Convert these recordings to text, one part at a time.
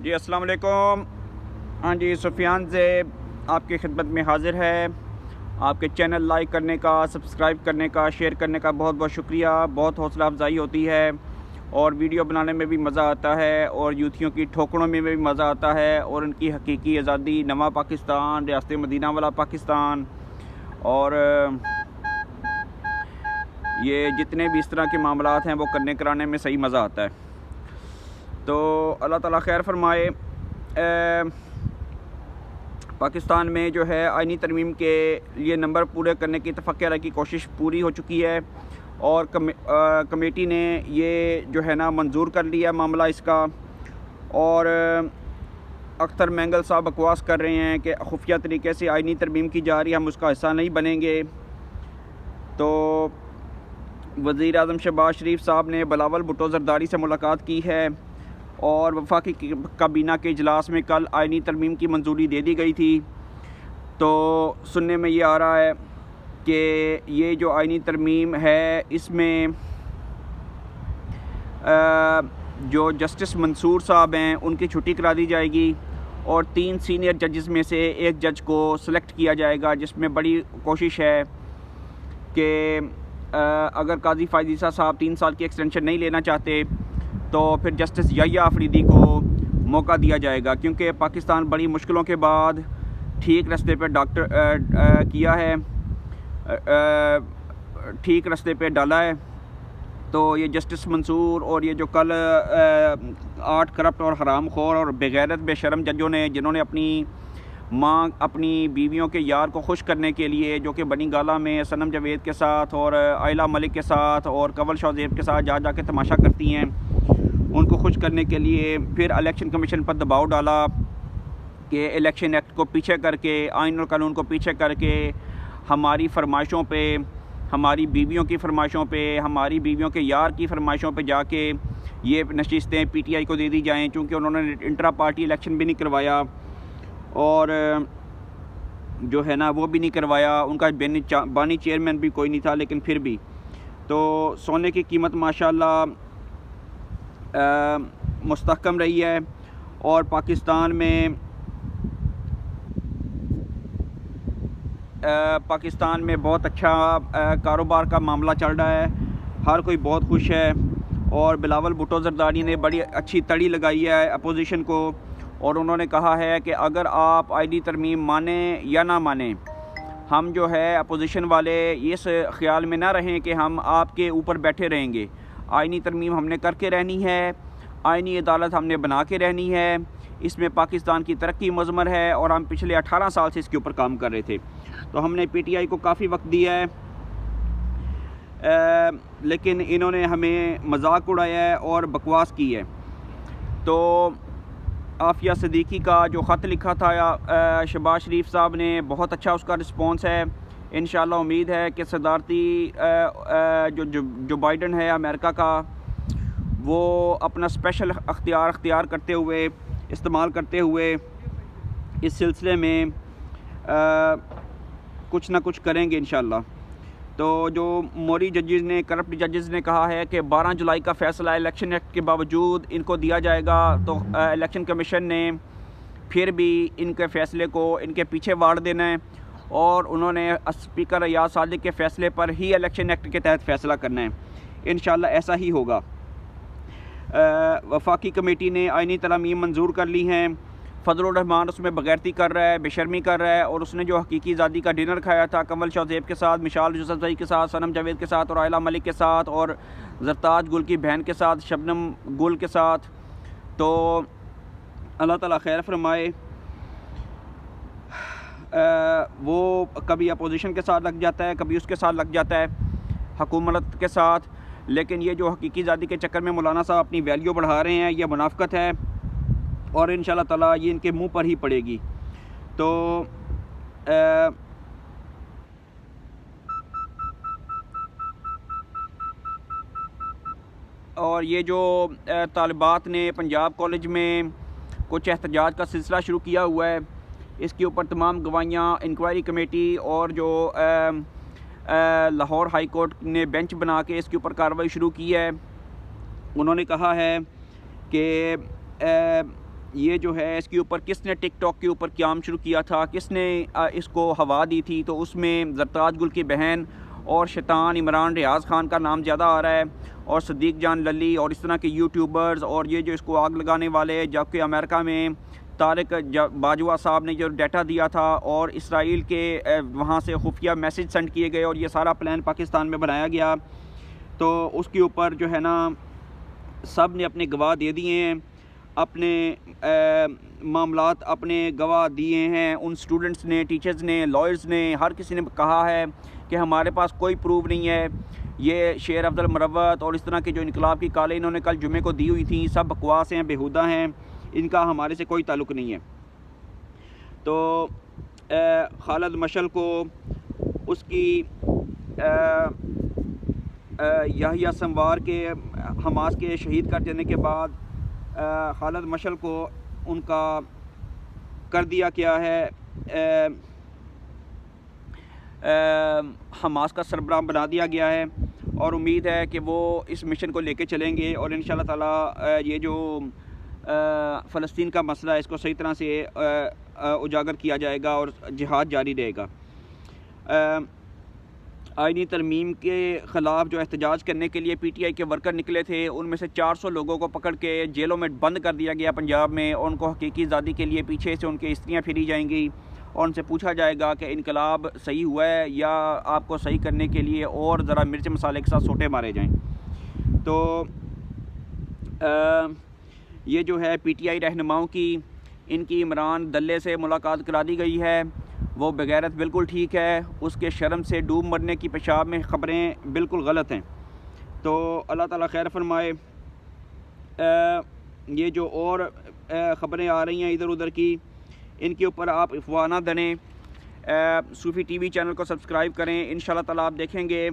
जी अस्सलाम वालेकुम। हाँ जी, सुफियान से आपकी खिदमत में हाज़िर है। आपके चैनल लाइक करने का, सब्सक्राइब करने का, शेयर करने का बहुत बहुत शुक्रिया। बहुत हौसला अफजाई होती है और वीडियो बनाने में भी मज़ा आता है और यूथियों की ठोकरों में भी मज़ा आता है और उनकी हकीकी आज़ादी, नवा पाकिस्तान, रियासत मदीना वाला पाकिस्तान और ये जितने भी इस तरह के मामलात हैं वो करने कराने में सही मज़ा आता है। तो अल्लाह ताला खैर फरमाए। पाकिस्तान में जो है आईनी तरमीम के लिए नंबर पूरे करने की इत्तफ़ाक़ की कोशिश पूरी हो चुकी है और कमेटी ने ये जो है ना मंजूर कर लिया मामला इसका। और अख्तर मैंगल साहब बकवास कर रहे हैं कि खुफिया तरीके से आईनी तरमीम की जा रही है, हम उसका हिस्सा नहीं बनेंगे। तो वज़ीर आज़म शहबाज शरीफ साहब ने बिलावल भुट्टो ज़रदारी से मुलाकात की है और वफाकी काबीना के इजलास में कल आईनी तरमीम की मंजूरी दे दी गई थी। तो सुनने में ये आ रहा है कि ये जो आईनी तरमीम है इसमें जो जस्टिस मंसूर साहब हैं उनकी छुट्टी करा दी जाएगी और 3 सीनियर जजेस में से एक जज को सिलेक्ट किया जाएगा, जिसमें बड़ी कोशिश है कि अगर काजी फ़ायज़ीसा साहब 3 साल की एक्सटेंशन नहीं लेना चाहते तो फिर जस्टिस याह्या अफरीदी को मौका दिया जाएगा, क्योंकि पाकिस्तान बड़ी मुश्किलों के बाद ठीक रास्ते पे किया है, ठीक रास्ते पे डाला है। तो ये जस्टिस मंसूर और ये जो कल 8 करप्ट और हरामखोर और बेगैरत बेशरम जजों ने जिन्होंने अपनी माँ अपनी बीवियों के यार को खुश करने के लिए, जो कि बनी गाला में सनम जावेद के साथ और आयला मलिक के साथ और कंवल शौज़ेब के साथ जा के तमाशा करती हैं, उनको खुश करने के लिए फिर इलेक्शन कमीशन पर दबाव डाला कि इलेक्शन एक्ट को पीछे करके, आइन और कानून को पीछे करके हमारी फरमाइशों पे, हमारी बीवियों की फरमाइशों पे, हमारी बीवियों के यार की फरमाइशों पे जाके ये नशिस्तें पीटीआई को दे दी जाएँ, चूँकि उन्होंने इंट्रा पार्टी इलेक्शन भी नहीं करवाया और जो है ना वो भी नहीं करवाया, उनका बानी चेयरमैन भी कोई नहीं था, लेकिन फिर भी तो सोने की कीमत माशाल्लाह मुस्तहकम रही है और पाकिस्तान में बहुत अच्छा कारोबार का मामला चल रहा है, हर कोई बहुत खुश है। और बिलावल भुट्टो ज़रदारी ने बड़ी अच्छी तड़ी लगाई है अपोजिशन को और उन्होंने कहा है कि अगर आप आईनी तरमीम माने या ना माने, हम जो है अपोजिशन वाले इस ख्याल में ना रहें कि हम आपके ऊपर बैठे रहेंगे। आईनी तरमीम हमने करके रहनी है, आईनी अदालत हमने बना के रहनी है, इसमें पाकिस्तान की तरक्की मज़मर है और हम पिछले 18 साल से इसके ऊपर काम कर रहे थे। तो हमने पीटीआई को काफ़ी वक्त दिया है, लेकिन इन्होंने हमें मजाक उड़ाया है और बकवास की है। तो आफिया सिद्दीकी का जो ख़त लिखा था शहबाज शरीफ साहब ने, बहुत अच्छा उसका रिस्पॉन्स है। इंशाअल्लाह उम्मीद है कि सदारती जो बाइडन है अमेरिका का, वो अपना स्पेशल अख्तियार करते हुए, इस्तेमाल करते हुए इस सिलसिले में कुछ ना कुछ करेंगे इंशाअल्लाह। तो जो मोरी जजेस ने, करप्ट जजेस ने कहा है कि 12 जुलाई का फ़ैसला इलेक्शन एक्ट के बावजूद इनको दिया जाएगा, तो इलेक्शन कमीशन ने फिर भी इनके फ़ैसले को इनके पीछे वाड़ देना है और उन्होंने स्पीकर रियाज सादिक के फ़ैसले पर ही इलेक्शन एक्ट के तहत फ़ैसला करना है। इंशाअल्लाह ऐसा ही होगा। वफाकी कमेटी ने आईनी तरमीम मंजूर कर ली हैं। फजलुर रहमान उसमें बगैरती कर रहा है, बेशर्मी कर रहा है और उसने जो हकीकी आज़ादी का डिनर खाया था कंवल शौज़ेब के साथ, मिशाल यूसुफ़ज़ई के साथ, सनम जावेद के साथ और आयला मलिक के साथ और ज़रताज गुल की बहन के साथ, शबनम गुल के साथ, तो अल्लाह ताला खैर फरमाए। वो कभी अपोजिशन के साथ लग जाता है, कभी उसके साथ लग जाता है, हुकूमत के साथ, लेकिन ये जो हकीकी आज़ादी के चक्कर में मौलाना साहब अपनी वैल्यू बढ़ा रहे हैं, यह मुनाफ़िकत है और इंशाअल्लाह ताला ये इनके मुंह पर ही पड़ेगी। तो और ये जो तालिबात ने पंजाब कॉलेज में कुछ एहतजाज का सिलसिला शुरू किया हुआ है, इसके ऊपर तमाम गवाहियाँ, इंक्वायरी कमेटी और जो लाहौर हाई कोर्ट ने बेंच बना के इसके ऊपर कार्रवाई शुरू की है। उन्होंने कहा है कि ये जो है इसके ऊपर किसने टिकटॉक के ऊपर क़याम शुरू किया था, किसने इसको हवा दी थी, तो उसमें ज़रताज गुल की बहन और शैतान इमरान रियाज़ ख़ान का नाम ज़्यादा आ रहा है, और सदीक जान लली और इस तरह के यूट्यूबर्स, और ये जो इसको आग लगाने वाले, जबकि अमेरिका में तारिक बाजवा साहब ने जो डाटा दिया था और इसराइल के वहाँ से खुफिया मैसेज सेंड किए गए और ये सारा प्लान पाकिस्तान में बनाया गया, तो उसके ऊपर जो है ना सब ने अपने गवाह दे दिए हैं, अपने मामलात अपने गवाह दिए हैं। उन स्टूडेंट्स ने, टीचर्स ने, लॉयर्स ने, हर किसी ने कहा है कि हमारे पास कोई प्रूफ नहीं है, ये शेर अफजल मुरव्वत और इस तरह के जो इनकलाब की कालें इन्होंने कल जुमे को दी हुई थी, सब बकवास हैं, बेहुदा हैं, इनका हमारे से कोई ताल्लुक़ नहीं है। तो खालिद मशअल को उसकी याहिया संवार के हमास के शहीद कर देने के बाद खालिद मशअल को उनका कर दिया गया है, हमास का सरबराह बना दिया गया है, और उम्मीद है कि वो इस मिशन को लेके चलेंगे और इंशाल्लाह ताला ये जो फ़लस्तीन का मसला है इसको सही तरह से उजागर किया जाएगा और जिहाद जारी रहेगा। आईनी तरमीम के ख़िलाफ़ जो एहतजाज करने के लिए PTI के वर्कर निकले थे, उनमें से 400 लोगों को पकड़ के जेलों में बंद कर दिया गया पंजाब में, और उनको हकीकी आज़ादी के लिए पीछे से उनकी स्त्रियाँ फिरी जाएंगी और उनसे पूछा जाएगा कि इनकलाब सही हुआ है या आपको सही करने के लिए और ज़रा मिर्च मसाले के साथ सोटे मारे जाएँ। तो ये जो है PTI रहनुमाओं की, इनकी इमरान दल्ले से मुलाकात करा दी गई है, वो बगैरत बिल्कुल ठीक है, उसके शर्म से डूब मरने की पेशाब में ख़बरें बिल्कुल गलत हैं। तो अल्लाह ताला खैर फरमाए। ये जो और ख़बरें आ रही हैं इधर उधर की, इनके ऊपर आप अफवाह ना दनें। सूफ़ी TV चैनल को सब्सक्राइब करें, इंशाल्लाह ताला आप देखेंगे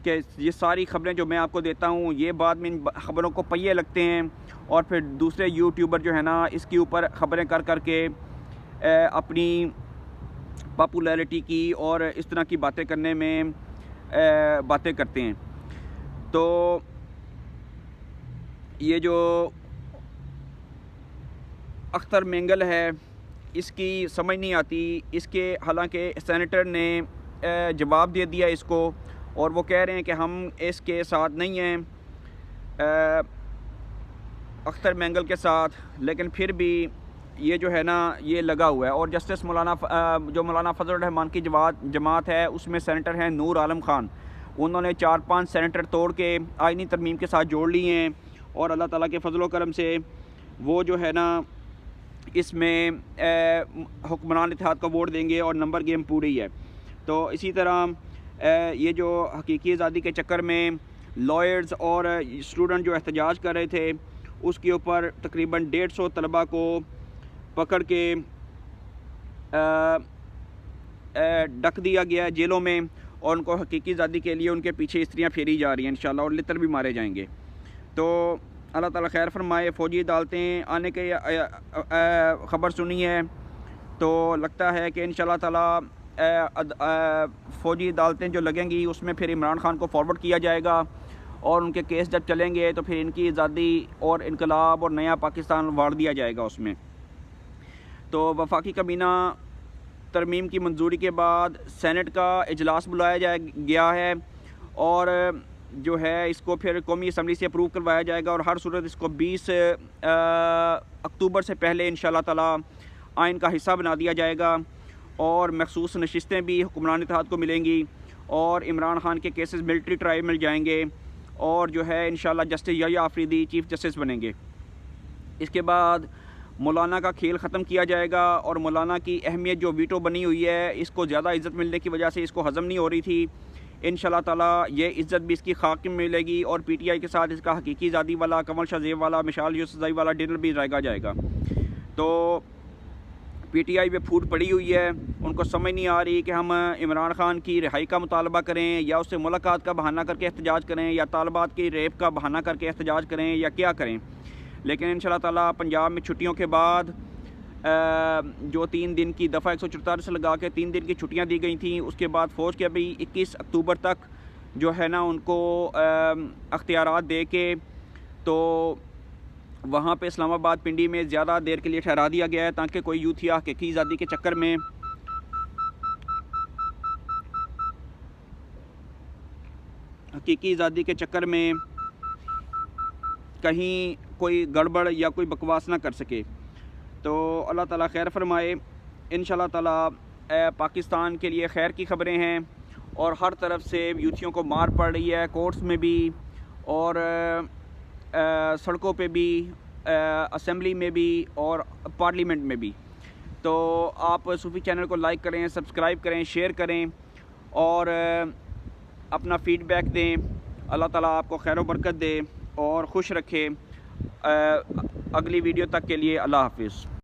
कि ये सारी ख़बरें जो मैं आपको देता हूँ, ये बाद में इन ख़बरों को पहिए लगते हैं और फिर दूसरे यूट्यूबर जो है ना इसके ऊपर ख़बरें कर कर के अपनी पॉपुलैरिटी की और इस तरह की बातें करने में बातें करते हैं। तो ये जो अख्तर मेंगल है, इसकी समझ नहीं आती, इसके हालांकि सेनेटर ने जवाब दे दिया इसको, और वो कह रहे हैं कि हम इसके साथ नहीं हैं अख्तर मेंगल के साथ, लेकिन फिर भी ये जो है ना ये लगा हुआ है। और जस्टिस मौलाना जो मौलाना फजल रहमान की जमात है, उसमें सेनेटर हैं नूर आलम ख़ान, उन्होंने 4-5 सेनेटर तोड़ के आइनी तरमीम के साथ जोड़ लिए हैं, और अल्लाह ताला के फजल करम से वो जो है ना इसमें हुक्मरान इत्तेहाद को वोट देंगे और नंबर गेम पूरी है। तो इसी तरह ये जो हकीकी आज़ादी के चक्कर में लॉयर्स और स्टूडेंट जो एहतजाज कर रहे थे, उसके ऊपर तकरीबन 150 तलबा को पकड़ के ढक दिया गया जेलों में, और उनको हकीकी आज़ादी के लिए उनके पीछे स्त्रियाँ फेरी जा रही हैं इंशाल्लाह, और लितर भी मारे जाएंगे। तो अल्लाह ताला खैर फरमाए। फ़ौजी अदालतें आने के ख़बर सुनी है, तो लगता है कि इंशाल्लाह ताला फ़ौजी अदालतें जो लगेंगी उसमें फिर इमरान ख़ान को फॉरवर्ड किया जाएगा, और उनके केस जब चलेंगे तो फिर इनकी आज़ादी और इनकलाब और नया पाकिस्तान वाड़ दिया जाएगा उसमें। तो वफाकी काबीना तरमीम की मंजूरी के बाद सेनेट का इजलास बुलाया गया है, और जो है इसको फिर कौमी असम्बली से अप्रूव करवाया जाएगा, और हर सूरत इसको 20 अक्टूबर से पहले इंशाल्लाह ताला आइन का हिस्सा बना दिया जाएगा, और मखसूस नशिस्तें भी हुक्मरान इत्तेहाद को मिलेंगी, और इमरान ख़ान के केसेस मिलिट्री ट्रायल मिल जाएंगे, और जो है इंशाल्लाह justice Yahya Afridi chief justice बनेंगे। इसके बाद मौलाना का खेल ख़त्म किया जाएगा, और मौलाना की अहमियत जो वीटो बनी हुई है, इसको ज़्यादा इज़्ज़त मिलने की वजह से इसको हज़म नहीं हो रही थी, इंशाल्लाह ताला ये इज़्ज़त भी इसकी खाक में मिलेगी, और PTI के साथ इसका हकीकी आज़ादी वाला, कमल शाहजेब वाला, मिशाल यूसुफ़ज़ई वाला डिनर भी रखा जाएगा। तो PTI पे फूट पड़ी हुई है, उनको समझ नहीं आ रही कि हम इमरान ख़ान की रिहाई का मुतालबा करें, या उससे मुलाकात का बहाना करके एहतजाज करें, या तालिबात की रेप का बहाना करके एहतजाज करें, या क्या करें। लेकिन इंशाल्लाह ताला पंजाब में छुट्टियों के बाद जो 3 दिन की दफ़ा 144 लगा के 3 दिन की छुट्टियां दी गई थी, उसके बाद फ़ौज के अभी 21 अक्टूबर तक जो है ना उनको अख्तियारात दे के तो वहाँ पे इस्लामाबाद पिंडी में ज़्यादा देर के लिए ठहरा दिया गया है ताकि कोई यूथिया हकीकी आज़ादी के चक्कर में कहीं कोई गड़बड़ या कोई बकवास ना कर सके। तो अल्लाह ताला खैर फरमाए। इंशाल्लाह ताला पाकिस्तान के लिए खैर की ख़बरें हैं और हर तरफ से यूथियों को मार पड़ रही है, कोर्ट्स में भी और सड़कों पे भी, असेंबली में भी और पार्लियामेंट में भी। तो आप सूफ़ी चैनल को लाइक करें, सब्सक्राइब करें, शेयर करें और अपना फ़ीडबैक दें। अल्लाह ताला आपको खैर व बरकत दे और खुश रखे। अगली वीडियो तक के लिए अल्लाह हाफ़िज़।